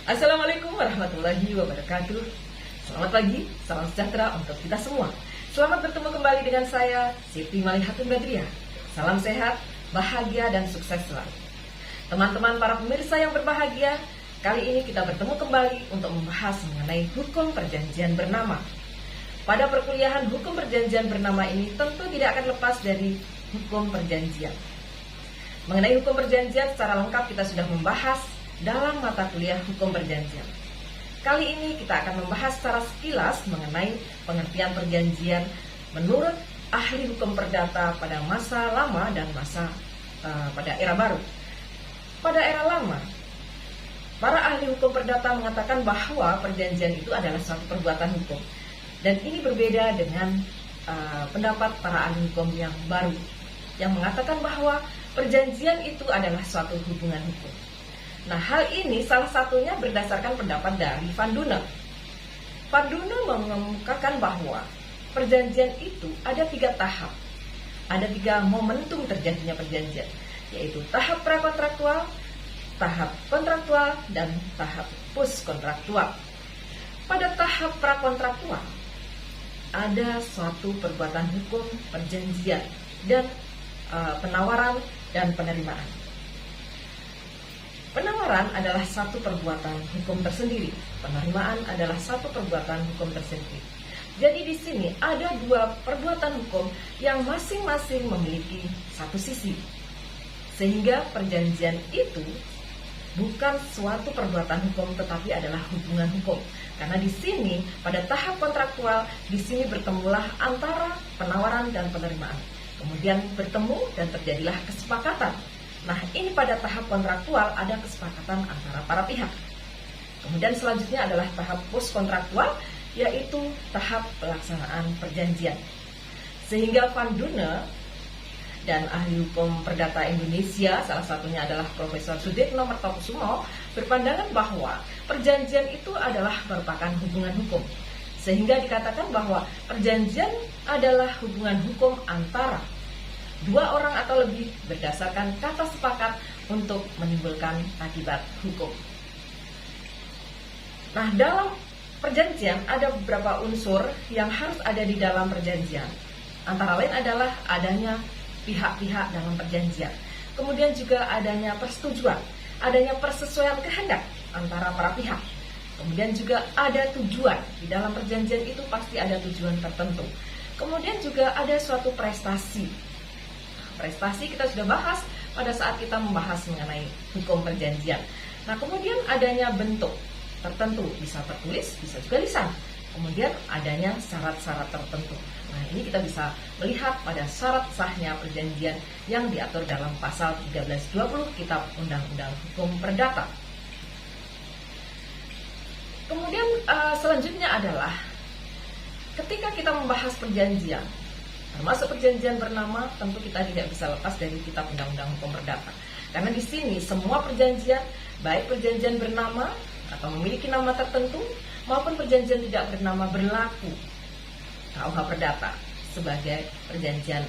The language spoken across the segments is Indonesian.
Assalamualaikum warahmatullahi wabarakatuh. Selamat pagi, salam sejahtera untuk kita semua. Selamat bertemu kembali dengan saya, Siti Malihatun Badriah. Salam sehat, bahagia, dan sukses selalu. Teman-teman para pemirsa yang berbahagia, kali ini kita bertemu kembali untuk membahas mengenai hukum perjanjian bernama. Pada perkuliahan hukum perjanjian bernama ini tentu tidak akan lepas dari hukum perjanjian. Mengenai hukum perjanjian secara lengkap kita sudah membahas dalam mata kuliah hukum perjanjian. Kali ini kita akan membahas secara sekilas mengenai pengertian perjanjian menurut ahli hukum perdata pada masa lama dan pada era baru. Pada era lama, para ahli hukum perdata mengatakan bahwa perjanjian itu adalah suatu perbuatan hukum. Dan ini berbeda dengan pendapat para ahli hukum yang baru, yang mengatakan bahwa perjanjian itu adalah suatu hubungan hukum. Nah, hal ini salah satunya berdasarkan pendapat dari Van Dongen. Van Dongen mengemukakan bahwa perjanjian itu ada 3 tahap. Ada 3 momentum terjadinya perjanjian, yaitu tahap prakontraktual, tahap kontraktual, dan tahap postkontraktual. Pada tahap prakontraktual, ada suatu perbuatan hukum perjanjian dan penawaran dan penerimaan. Penawaran adalah satu perbuatan hukum tersendiri. Penerimaan adalah satu perbuatan hukum tersendiri. Jadi di sini ada 2 perbuatan hukum yang masing-masing memiliki satu sisi. Sehingga perjanjian itu bukan suatu perbuatan hukum tetapi adalah hubungan hukum. Karena di sini pada tahap kontraktual di sini bertemulah antara penawaran dan penerimaan. Kemudian bertemu dan terjadilah kesepakatan. Nah, ini pada tahap kontraktual ada kesepakatan antara para pihak. Kemudian selanjutnya adalah tahap post kontraktual, yaitu tahap pelaksanaan perjanjian. Sehingga Van Dongen dan ahli hukum perdata Indonesia, salah satunya adalah Profesor Sudetno Mertokusumo, berpandangan bahwa perjanjian itu adalah merupakan hubungan hukum. Sehingga dikatakan bahwa perjanjian adalah hubungan hukum antara 2 orang atau lebih berdasarkan kata sepakat untuk menimbulkan akibat hukum. Nah, dalam perjanjian ada beberapa unsur yang harus ada di dalam perjanjian. Antara lain adalah adanya pihak-pihak dalam perjanjian. Kemudian juga adanya persetujuan, adanya persesuaian kehendak antara para pihak. Kemudian juga ada tujuan. Di dalam perjanjian itu pasti ada tujuan tertentu. Kemudian juga ada suatu prestasi. Prestasi kita sudah bahas pada saat kita membahas mengenai hukum perjanjian. Nah, kemudian adanya bentuk tertentu, bisa tertulis, bisa juga lisan. Kemudian adanya syarat-syarat tertentu. Nah, ini kita bisa melihat pada syarat sahnya perjanjian yang diatur dalam pasal 1320 Kitab Undang-Undang Hukum Perdata. Kemudian selanjutnya adalah ketika kita membahas perjanjian, termasuk perjanjian bernama, tentu kita tidak bisa lepas dari Kitab Undang-Undang Hukum Perdata. Karena di sini semua perjanjian, baik perjanjian bernama atau memiliki nama tertentu, maupun perjanjian tidak bernama berlaku KUH Perdata sebagai perjanjian.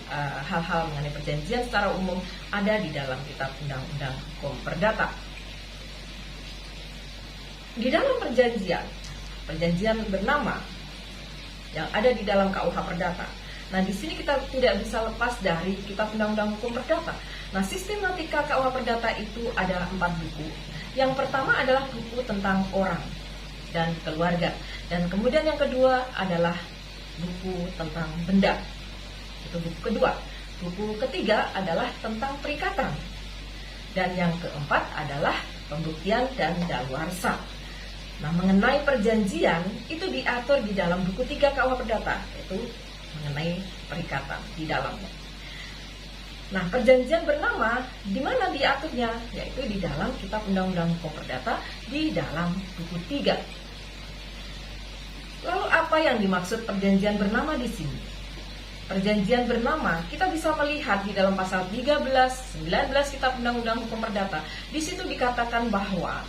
Hal-hal mengenai perjanjian secara umum ada di dalam Kitab Undang-Undang Hukum Perdata. Di dalam perjanjian bernama yang ada di dalam KUH Perdata. Nah, di sini kita tidak bisa lepas dari Kitab Undang-Undang Hukum Perdata. Nah, sistematika KUH Perdata itu ada 4 buku. Yang pertama adalah buku tentang orang dan keluarga. Dan kemudian yang kedua adalah buku tentang benda. Itu buku kedua. Buku ketiga adalah tentang perikatan. Dan yang keempat adalah pembuktian dan daluarsa. Nah, mengenai perjanjian itu diatur di dalam buku 3 KUH Perdata, yaitu mengenai perikatan di dalamnya. Nah, perjanjian bernama di mana diaturnya? Yaitu di dalam Kitab Undang-Undang Hukum Perdata di dalam buku 3. Lalu apa yang dimaksud perjanjian bernama di sini? Perjanjian bernama kita bisa melihat di dalam pasal 13, 19 Kitab Undang-Undang Hukum Perdata. Di situ dikatakan bahwa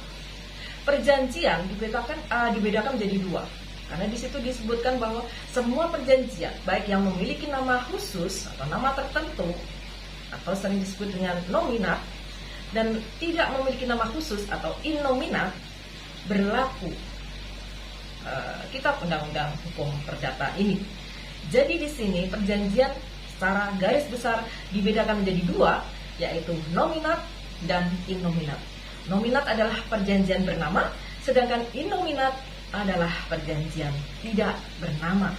perjanjian dibedakan menjadi 2. Karena di situ disebutkan bahwa semua perjanjian, baik yang memiliki nama khusus atau nama tertentu, atau sering disebut dengan nominat, dan tidak memiliki nama khusus atau innominat, berlaku kitab undang-undang hukum perdata ini. Jadi di sini perjanjian secara garis besar dibedakan menjadi dua, yaitu nominat dan innominat. Nominat adalah perjanjian bernama, sedangkan innominat adalah perjanjian tidak bernama.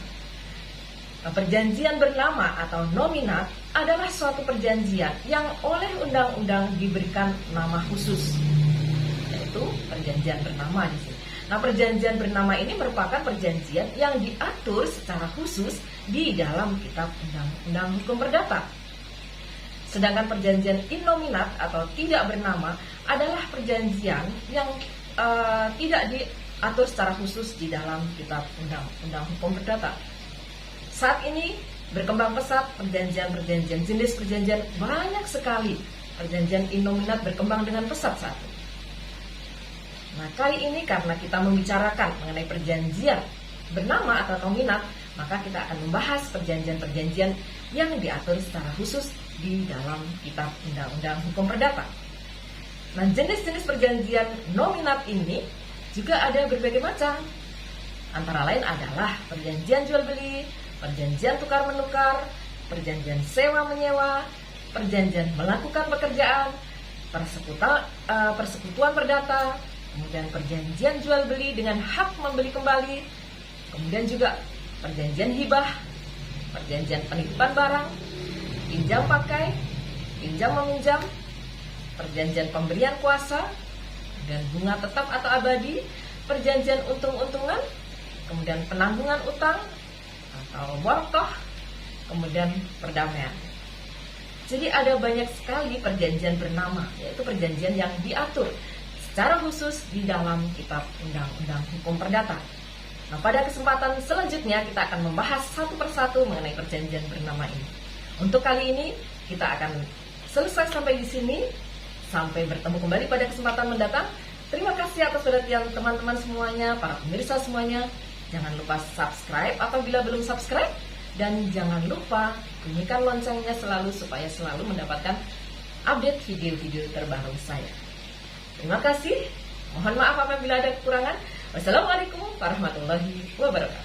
Perjanjian bernama atau nominat adalah suatu perjanjian yang oleh undang-undang diberikan nama khusus, yaitu perjanjian bernama di sini. Nah, perjanjian bernama ini merupakan perjanjian yang diatur secara khusus di dalam kitab undang-undang hukum perdata. Sedangkan perjanjian innominat atau tidak bernama adalah perjanjian yang tidak diatur secara khusus di dalam kitab undang-undang hukum perdata. Saat ini berkembang pesat perjanjian-perjanjian, jenis perjanjian banyak sekali. Perjanjian innominat berkembang dengan pesat saat ini. Nah, kali ini karena kita membicarakan mengenai perjanjian bernama atau nominat, maka kita akan membahas perjanjian-perjanjian yang diatur secara khusus di dalam kitab undang-undang hukum perdata. Nah, jenis-jenis perjanjian nominat ini juga ada berbagai macam. Antara lain adalah perjanjian jual beli, perjanjian tukar menukar, perjanjian sewa menyewa, perjanjian melakukan pekerjaan, persekutuan perdata, kemudian perjanjian jual beli dengan hak membeli kembali, kemudian juga perjanjian hibah, perjanjian penitipan barang, pinjam pakai, pinjam meminjam, perjanjian pemberian kuasa, dan bunga tetap atau abadi, perjanjian untung-untungan, kemudian penanggungan utang atau wartoh, kemudian perdamaian. Jadi ada banyak sekali perjanjian bernama, yaitu perjanjian yang diatur secara khusus di dalam kitab undang-undang hukum perdata. Nah, pada kesempatan selanjutnya kita akan membahas satu persatu mengenai perjanjian bernama ini. Untuk kali ini kita akan selesai sampai di sini. Sampai bertemu kembali pada kesempatan mendatang. Terima kasih atas perhatian teman-teman semuanya, para pemirsa semuanya. Jangan lupa subscribe apabila belum subscribe, dan jangan lupa bunyikan loncengnya selalu supaya selalu mendapatkan update video-video terbaru saya. Terima kasih. Mohon maaf apabila ada kekurangan. Wassalamualaikum warahmatullahi wabarakatuh.